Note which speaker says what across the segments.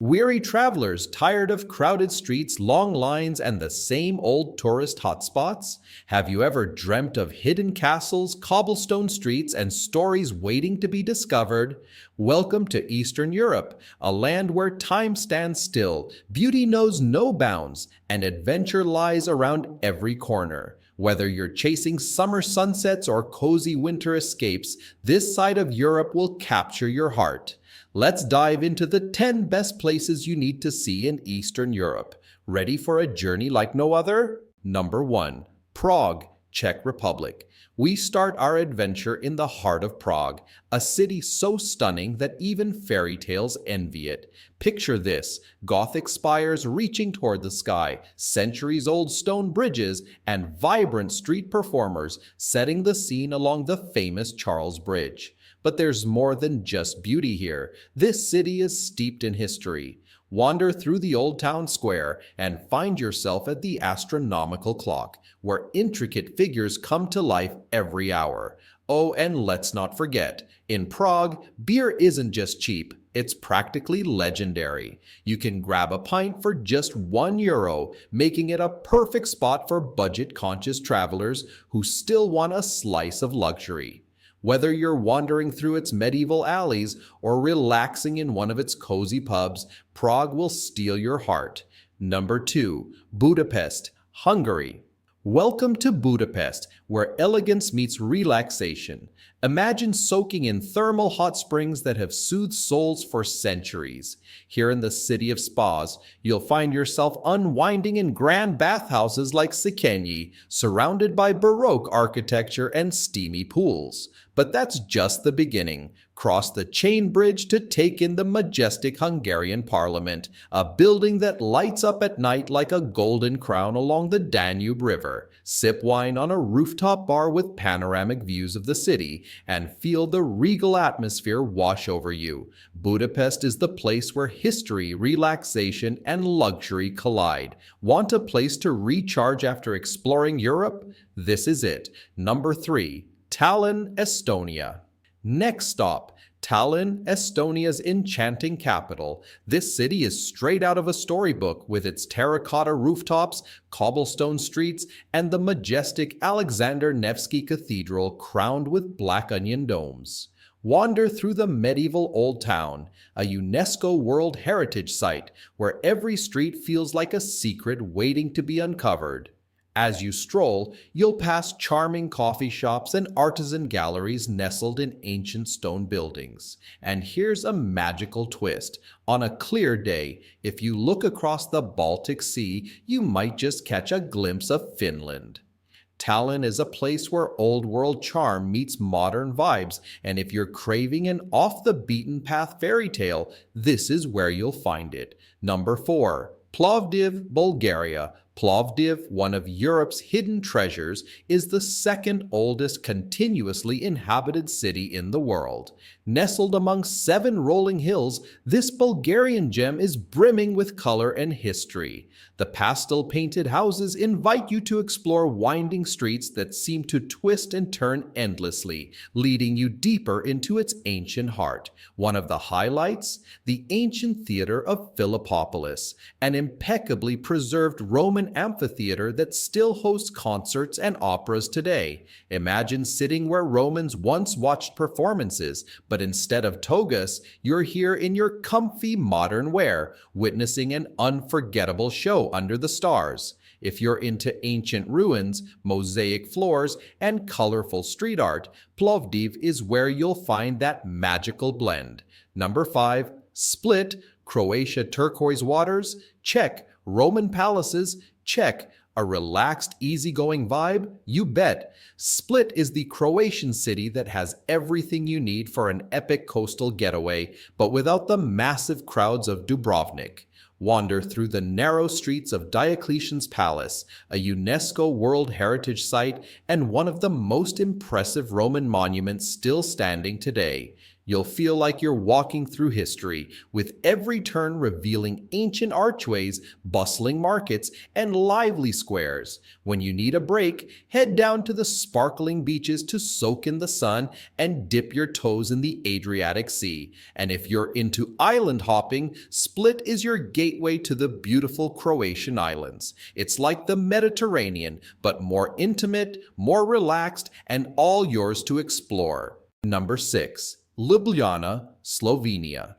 Speaker 1: Weary travelers tired of crowded streets, long lines, and the same old tourist hotspots? Have you ever dreamt of hidden castles, cobblestone streets, and stories waiting to be discovered? Welcome to Eastern Europe, a land where time stands still, beauty knows no bounds, and adventure lies around every corner. Whether you're chasing summer sunsets or cozy winter escapes, this side of Europe will capture your heart. Let's dive into the 10 best places you need to see in Eastern Europe. Ready for a journey like no other? Number 1. Prague, Czech Republic. We start our adventure in the heart of Prague, a city so stunning that even fairy tales envy it. Picture this: Gothic spires reaching toward the sky, centuries-old stone bridges, and vibrant street performers setting the scene along the famous Charles Bridge. But there's more than just beauty here. This city is steeped in history. Wander through the old town square and find yourself at the astronomical clock, where intricate figures come to life every hour. Oh, and let's not forget, in Prague, beer isn't just cheap, it's practically legendary. You can grab a pint for just €1, making it a perfect spot for budget-conscious travelers who still want a slice of luxury. Whether you're wandering through its medieval alleys or relaxing in one of its cozy pubs, Prague will steal your heart. Number 2. Budapest, Hungary. Welcome to Budapest, where elegance meets relaxation. Imagine soaking in thermal hot springs that have soothed souls for centuries. Here in the city of spas, you'll find yourself unwinding in grand bathhouses like Székely, surrounded by Baroque architecture and steamy pools. But that's just the beginning. Cross the chain bridge to take in the majestic Hungarian parliament, a building that lights up at night like a golden crown along the Danube River. Sip wine on a rooftop bar with panoramic views of the city, and feel the regal atmosphere wash over you. Budapest is the place where history, relaxation, and luxury collide. Want a place to recharge after exploring Europe? This is it. Number 3. Tallinn, Estonia. Next stop, Tallinn, Estonia's enchanting capital. This city is straight out of a storybook with its terracotta rooftops, cobblestone streets, and the majestic Alexander Nevsky Cathedral crowned with black onion domes. Wander through the medieval Old Town, a UNESCO World Heritage Site where every street feels like a secret waiting to be uncovered. As you stroll, you'll pass charming coffee shops and artisan galleries nestled in ancient stone buildings. And here's a magical twist. On a clear day, if you look across the Baltic Sea, you might just catch a glimpse of Finland. Tallinn is a place where old-world charm meets modern vibes, and if you're craving an off-the-beaten-path fairy tale, this is where you'll find it. Number 4. Plovdiv, Bulgaria. Plovdiv, one of Europe's hidden treasures, is the second oldest continuously inhabited city in the world. Nestled among 7 rolling hills, this Bulgarian gem is brimming with color and history. The pastel-painted houses invite you to explore winding streets that seem to twist and turn endlessly, leading you deeper into its ancient heart. One of the highlights? The ancient theater of Philippopolis, an impeccably preserved Roman amphitheater that still hosts concerts and operas today. Imagine sitting where Romans once watched performances, but instead of togas, you're here in your comfy modern wear, witnessing an unforgettable show under the stars. If you're into ancient ruins, mosaic floors, and colorful street art, Plovdiv is where you'll find that magical blend. Number 5. Split, Croatia. Turquoise waters? Check. Roman palaces? Check. A relaxed, easygoing vibe? You bet. Split is the Croatian city that has everything you need for an epic coastal getaway, but without the massive crowds of Dubrovnik. Wander through the narrow streets of Diocletian's Palace, a UNESCO World Heritage Site and one of the most impressive Roman monuments still standing today. You'll feel like you're walking through history, with every turn revealing ancient archways, bustling markets, and lively squares. When you need a break, head down to the sparkling beaches to soak in the sun and dip your toes in the Adriatic Sea. And if you're into island hopping, Split is your gateway to the beautiful Croatian islands. It's like the Mediterranean, but more intimate, more relaxed, and all yours to explore. Number 6. Ljubljana, Slovenia.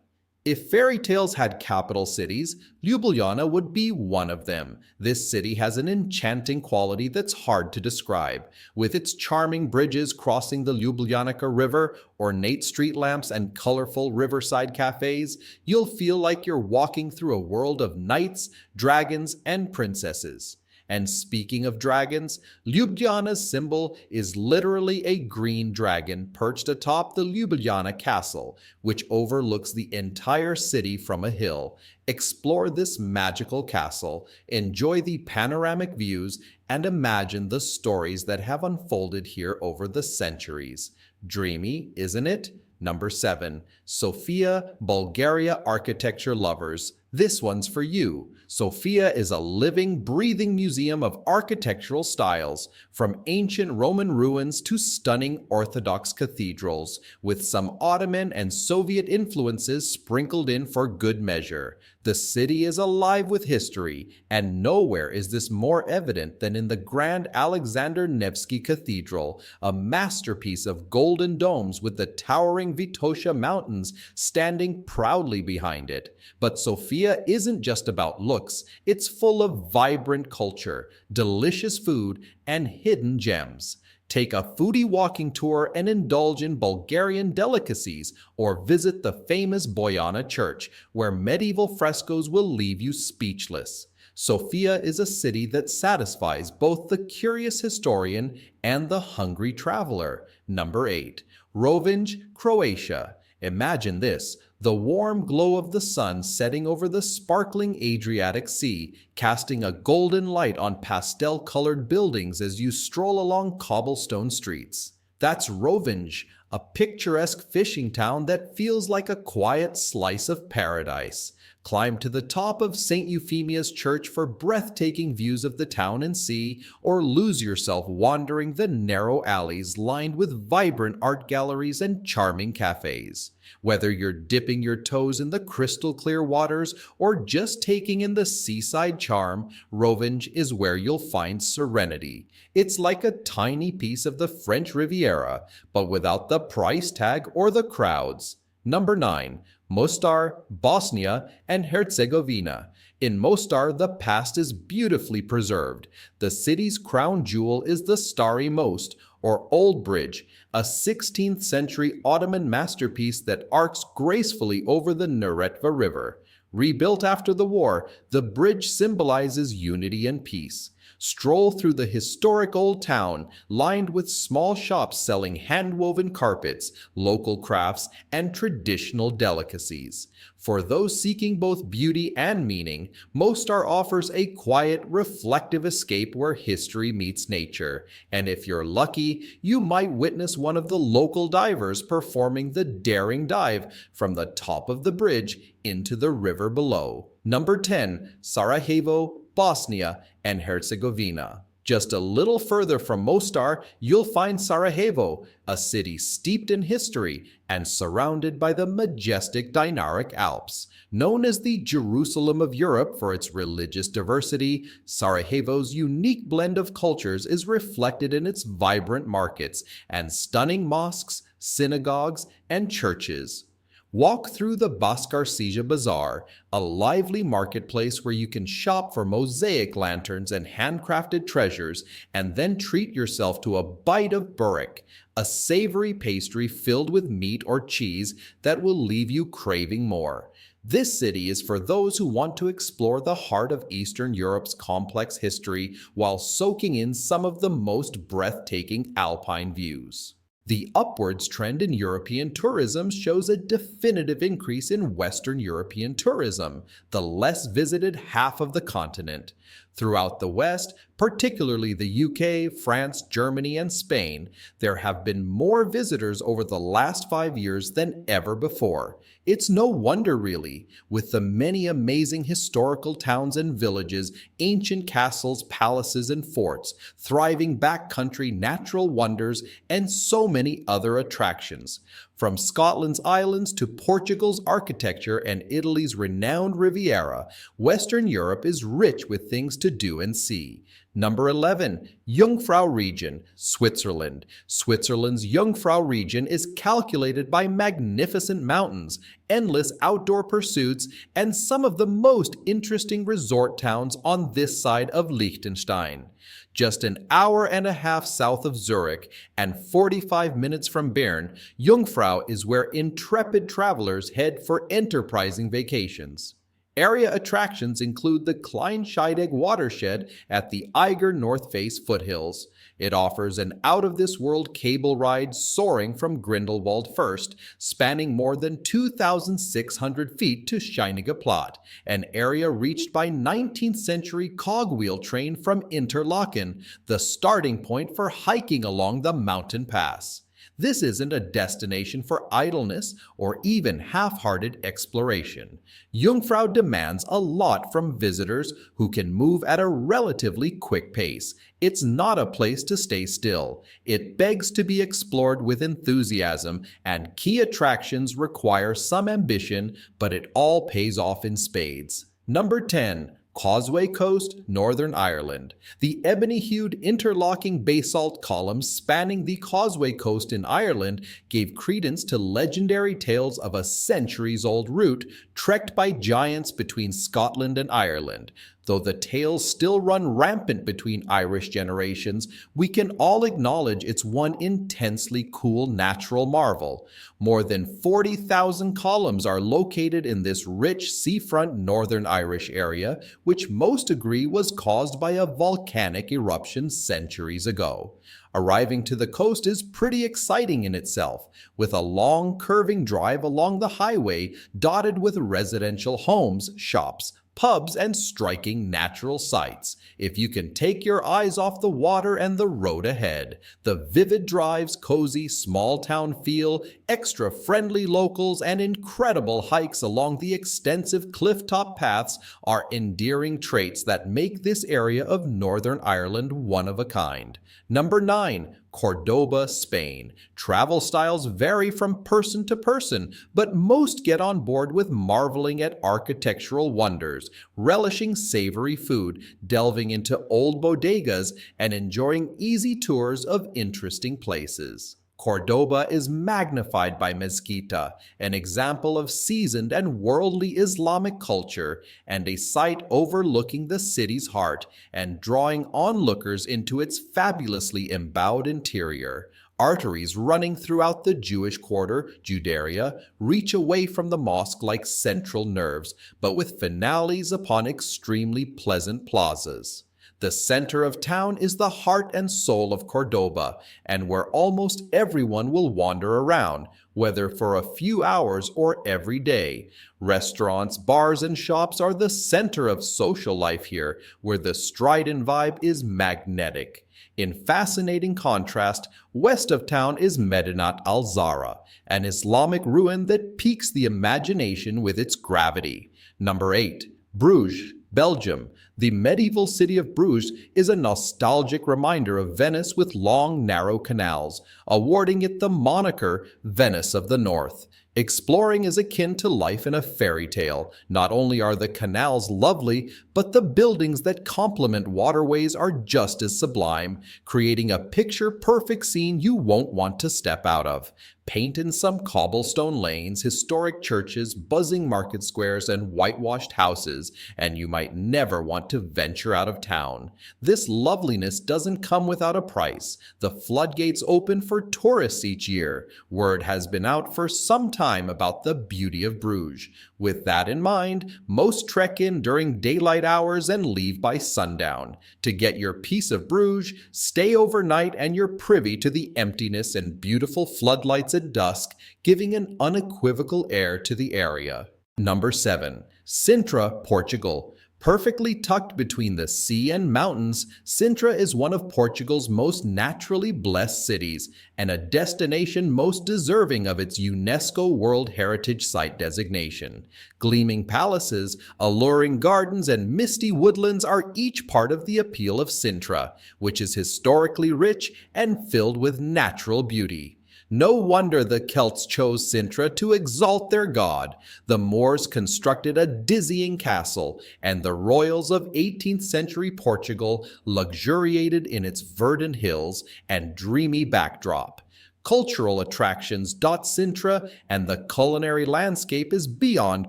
Speaker 1: If fairy tales had capital cities, Ljubljana would be one of them. This city has an enchanting quality that's hard to describe. With its charming bridges crossing the Ljubljanica River, ornate street lamps, and colorful riverside cafes, you'll feel like you're walking through a world of knights, dragons, and princesses. And speaking of dragons, Ljubljana's symbol is literally a green dragon perched atop the Ljubljana Castle, which overlooks the entire city from a hill. Explore this magical castle, enjoy the panoramic views, and imagine the stories that have unfolded here over the centuries. Dreamy, isn't it? Number 7. Sofia, Bulgaria architecture lovers. This one's for you. Sofia is a living, breathing museum of architectural styles, from ancient Roman ruins to stunning Orthodox cathedrals, with some Ottoman and Soviet influences sprinkled in for good measure. The city is alive with history, and nowhere is this more evident than in the Grand Alexander Nevsky Cathedral, a masterpiece of golden domes with the towering Vitosha Mountains standing proudly behind it. But Sofia isn't just about looks, it's full of vibrant culture, delicious food, and hidden gems. Take a foodie walking tour and indulge in Bulgarian delicacies, or visit the famous Bojana Church, where medieval frescoes will leave you speechless. Sofia is a city that satisfies both the curious historian and the hungry traveler. Number 8. Rovinj, Croatia. Imagine this: the warm glow of the sun setting over the sparkling Adriatic Sea, casting a golden light on pastel-colored buildings as you stroll along cobblestone streets. That's Rovinj, a picturesque fishing town that feels like a quiet slice of paradise. Climb to the top of St. Euphemia's Church for breathtaking views of the town and sea, or lose yourself wandering the narrow alleys lined with vibrant art galleries and charming cafes. Whether you're dipping your toes in the crystal clear waters or just taking in the seaside charm, Rovinj is where you'll find serenity. It's like a tiny piece of the French Riviera, but without the price tag or the crowds. Number 9. Mostar, Bosnia and Herzegovina. In Mostar, the past is beautifully preserved. The city's crown jewel is the Starry Most, or Old Bridge, a 16th century Ottoman masterpiece that arcs gracefully over the Neretva River. Rebuilt after the war, the bridge symbolizes unity and peace. Stroll through the historic old town, lined with small shops selling hand-woven carpets, local crafts, and traditional delicacies. For those seeking both beauty and meaning, Mostar offers a quiet, reflective escape where history meets nature. And if you're lucky, you might witness one of the local divers performing the daring dive from the top of the bridge into the river below. Number 10. Sarajevo, Bosnia and Herzegovina. Just a little further from Mostar, you'll find Sarajevo, a city steeped in history and surrounded by the majestic Dinaric Alps. Known as the Jerusalem of Europe for its religious diversity, Sarajevo's unique blend of cultures is reflected in its vibrant markets and stunning mosques, synagogues, and churches. Walk through the Baskarcija Bazaar, a lively marketplace where you can shop for mosaic lanterns and handcrafted treasures, and then treat yourself to a bite of burek, a savory pastry filled with meat or cheese that will leave you craving more. This city is for those who want to explore the heart of Eastern Europe's complex history while soaking in some of the most breathtaking alpine views. The upwards trend in European tourism shows a definitive increase in Western European tourism, the less visited half of the continent. Throughout the West, particularly the UK, France, Germany, and Spain, there have been more visitors over the last 5 years than ever before. It's no wonder, really, with the many amazing historical towns and villages, ancient castles, palaces, and forts, thriving backcountry natural wonders, and so many other attractions. From Scotland's islands to Portugal's architecture and Italy's renowned Riviera, Western Europe is rich with things to do and see. Number 11. Jungfrau region, Switzerland. Switzerland's Jungfrau region is calculated by magnificent mountains, endless outdoor pursuits, and some of the most interesting resort towns on this side of Liechtenstein. Just an hour and a half south of Zurich and 45 minutes from Bern, Jungfrau is where intrepid travelers head for enterprising vacations. Area attractions include the Kleinscheidegg watershed at the Eiger North Face foothills. It offers an out-of-this-world cable ride soaring from Grindelwald first, spanning more than 2,600 feet to Scheinige Platt, an area reached by 19th century cogwheel train from Interlaken, the starting point for hiking along the mountain pass. This isn't a destination for idleness or even half-hearted exploration. Jungfrau demands a lot from visitors who can move at a relatively quick pace. It's not a place to stay still. It begs to be explored with enthusiasm, and key attractions require some ambition, but it all pays off in spades. Number 10. Causeway Coast, Northern Ireland. The ebony-hued interlocking basalt columns spanning the Causeway Coast in Ireland gave credence to legendary tales of a centuries-old route trekked by giants between Scotland and Ireland. Though the tales still run rampant between Irish generations, we can all acknowledge it's one intensely cool natural marvel. More than 40,000 columns are located in this rich seafront Northern Irish area, which most agree was caused by a volcanic eruption centuries ago. Arriving to the coast is pretty exciting in itself, with a long curving drive along the highway dotted with residential homes, shops, pubs, and striking natural sights. If you can take your eyes off the water and the road ahead, the vivid drives, cozy small-town feel, extra friendly locals, and incredible hikes along the extensive clifftop paths are endearing traits that make this area of Northern Ireland one of a kind. Number 9. Cordoba, Spain. Travel styles vary from person to person, but most get on board with marveling at architectural wonders, relishing savory food, delving into old bodegas, and enjoying easy tours of interesting places. Cordoba is magnified by Mezquita, an example of seasoned and worldly Islamic culture, and a site overlooking the city's heart and drawing onlookers into its fabulously embowed interior. Arteries running throughout the Jewish quarter, Judaea, reach away from the mosque like central nerves, but with finales upon extremely pleasant plazas. The center of town is the heart and soul of Cordoba, and where almost everyone will wander around, whether for a few hours or every day. Restaurants, bars, and shops are the center of social life here, where the strident vibe is magnetic. In fascinating contrast, west of town is Medinat al-Zahra, an Islamic ruin that piques the imagination with its gravity. Number 8. Bruges, Belgium. The medieval city of Bruges is a nostalgic reminder of Venice with long, narrow canals, awarding it the moniker Venice of the North. Exploring is akin to life in a fairy tale. Not only are the canals lovely, but the buildings that complement waterways are just as sublime, creating a picture-perfect scene you won't want to step out of. Paint in some cobblestone lanes, historic churches, buzzing market squares, and whitewashed houses, and you might never want to venture out of town. This loveliness doesn't come without a price. The floodgates open for tourists each year. Word has been out for some time about the beauty of Bruges. With that in mind, most trek in during daylight hours and leave by sundown. To get your piece of Bruges, stay overnight and you're privy to the emptiness and beautiful floodlights at dusk, giving an unequivocal air to the area. Number 7. Sintra, Portugal. Perfectly tucked between the sea and mountains, Sintra is one of Portugal's most naturally blessed cities and a destination most deserving of its UNESCO World Heritage Site designation. Gleaming palaces, alluring gardens, and misty woodlands are each part of the appeal of Sintra, which is historically rich and filled with natural beauty. No wonder the Celts chose Sintra to exalt their god. The Moors constructed a dizzying castle, and the royals of 18th century Portugal luxuriated in its verdant hills and dreamy backdrop. Cultural attractions dot Sintra, and the culinary landscape is beyond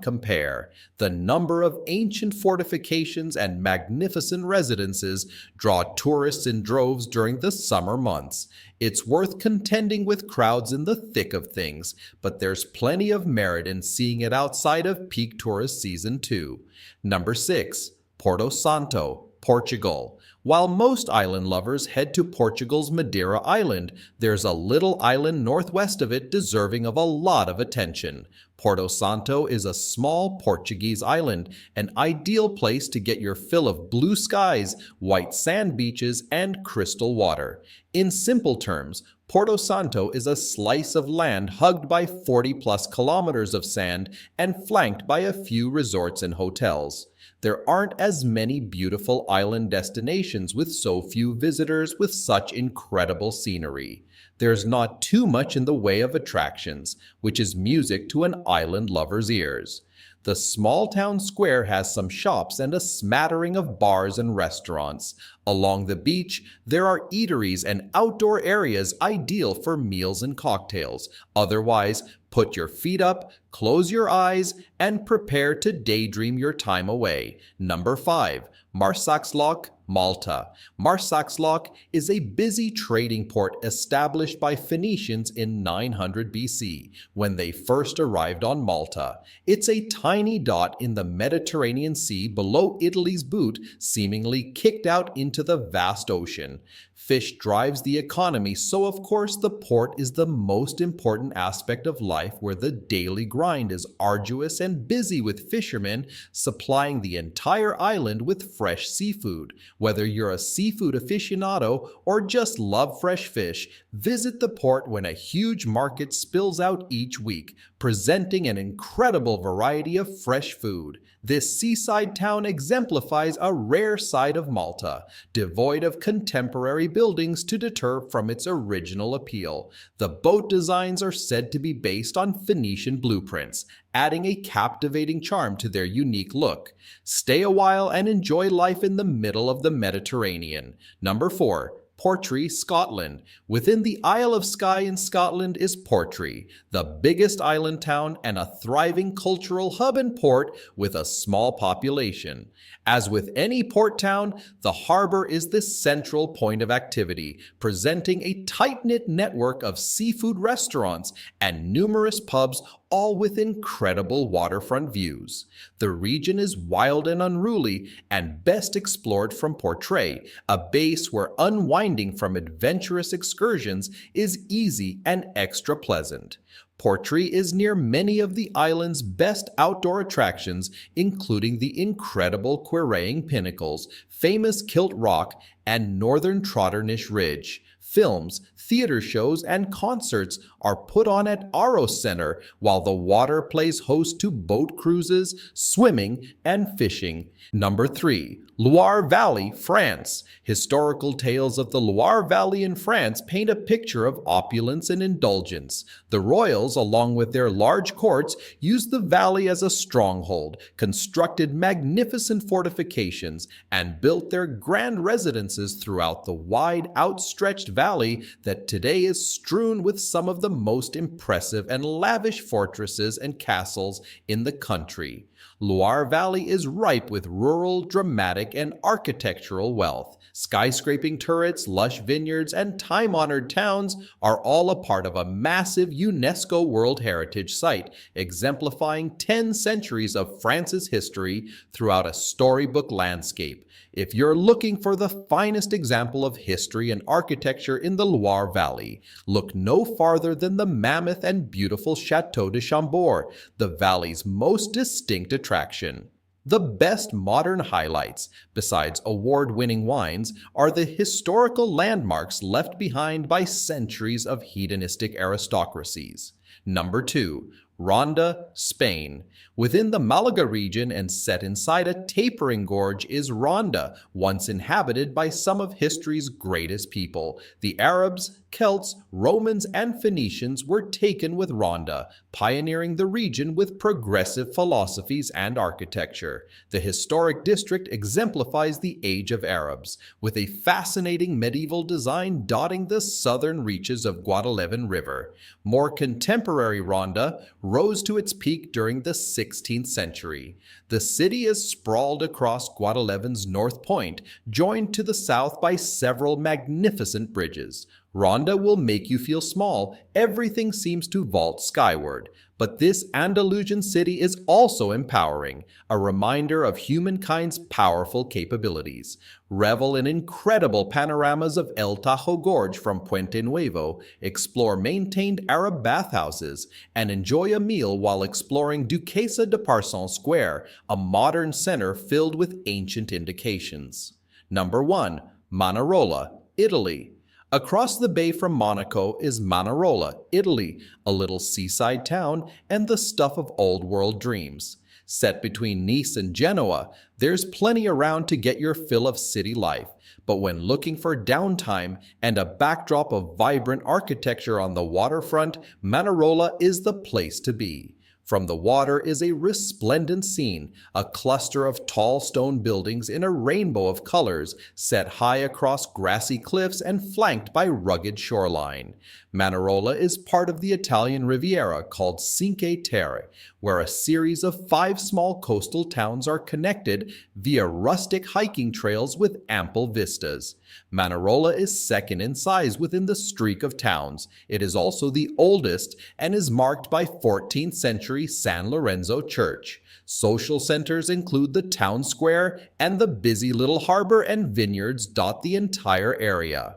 Speaker 1: compare. The number of ancient fortifications and magnificent residences draw tourists in droves during the summer months. It's worth contending with crowds in the thick of things, but there's plenty of merit in seeing it outside of peak tourist season too. Number 6. Porto Santo, Portugal. While most island lovers head to Portugal's Madeira Island, there's a little island northwest of it deserving of a lot of attention. Porto Santo is a small Portuguese island, an ideal place to get your fill of blue skies, white sand beaches, and crystal water. In simple terms, Porto Santo is a slice of land hugged by 40-plus kilometers of sand and flanked by a few resorts and hotels. There aren't as many beautiful island destinations with so few visitors with such incredible scenery. There's not too much in the way of attractions, which is music to an island lover's ears. The small town square has some shops and a smattering of bars and restaurants. Along the beach, there are eateries and outdoor areas ideal for meals and cocktails. Otherwise, put your feet up, close your eyes, and prepare to daydream your time away. Number 5. Marsaxlokk, Malta. Marsaxlokk is a busy trading port established by Phoenicians in 900 BC when they first arrived on Malta. It's a tiny dot in the Mediterranean Sea below Italy's boot, seemingly kicked out into the vast ocean. Fish drives the economy, so of course the port is the most important aspect of life, where the daily grind is arduous and busy with fishermen supplying the entire island with fresh seafood. Whether you're a seafood aficionado or just love fresh fish, visit the port when a huge market spills out each week, presenting an incredible variety of fresh food. This seaside town exemplifies a rare side of Malta, devoid of contemporary buildings to deter from its original appeal. The boat designs are said to be based on Phoenician blueprints, adding a captivating charm to their unique look. Stay a while and enjoy life in the middle of the Mediterranean. Number 4. Portree, Scotland. Within the Isle of Skye in Scotland is Portree, the biggest island town and a thriving cultural hub and port with a small population. As with any port town, the harbor is the central point of activity, presenting a tight-knit network of seafood restaurants and numerous pubs, all with incredible waterfront views. The region is wild and unruly and best explored from Portree, a base where unwinding from adventurous excursions is easy and extra pleasant. Portree is near many of the island's best outdoor attractions, including the incredible Quirraying Pinnacles, famous Kilt Rock, and northern Trotternish Ridge. Films, theater shows, and concerts are put on at Aro Center, while the water plays host to boat cruises, swimming, and fishing. Number 3. Loire Valley, France. Historical tales of the Loire Valley in France paint a picture of opulence and indulgence. The royals, along with their large courts, used the valley as a stronghold, constructed magnificent fortifications, and built their grand residences throughout the wide, outstretched valley valley that today is strewn with some of the most impressive and lavish fortresses and castles in the country. Loire Valley is ripe with rural, dramatic, and architectural wealth. Skyscraping turrets, lush vineyards, and time-honored towns are all a part of a massive UNESCO World Heritage Site, exemplifying 10 centuries of France's history throughout a storybook landscape. If you're looking for the finest example of history and architecture in the Loire Valley, look no farther than the mammoth and beautiful Château de Chambord, the valley's most distinct attraction. The best modern highlights, besides award-winning wines, are the historical landmarks left behind by centuries of hedonistic aristocracies. Number 2. Ronda, Spain. Within the Malaga region and set inside a tapering gorge is Ronda, once inhabited by some of history's greatest people. The Arabs, Celts, Romans, and Phoenicians were taken with Ronda, pioneering the region with progressive philosophies and architecture. The historic district exemplifies the Age of Arabs, with a fascinating medieval design dotting the southern reaches of Guadalquivir River. More contemporary Ronda rose to its peak during the 16th century. The city is sprawled across Guadalquivir's north point, joined to the south by several magnificent bridges. Ronda will make you feel small. Everything seems to vault skyward. But this Andalusian city is also empowering, a reminder of humankind's powerful capabilities. Revel in incredible panoramas of El Tajo Gorge from Puente Nuevo, explore maintained Arab bathhouses, and enjoy a meal while exploring Duquesa de Parson Square, a modern center filled with ancient indications. Number 1. Manarola, Italy. Across the bay from Monaco is Manarola, Italy, a little seaside town and the stuff of old-world dreams. Set between Nice and Genoa, there's plenty around to get your fill of city life. But when looking for downtime and a backdrop of vibrant architecture on the waterfront, Manarola is the place to be. From the water is a resplendent scene, a cluster of tall stone buildings in a rainbow of colors, set high across grassy cliffs and flanked by rugged shoreline. Manarola is part of the Italian Riviera called Cinque Terre, where a series of 5 small coastal towns are connected via rustic hiking trails with ample vistas. Manarola is second in size within the streak of towns. It is also the oldest and is marked by 14th century San Lorenzo Church. Social centers include the town square, and the busy little harbor and vineyards dot the entire area.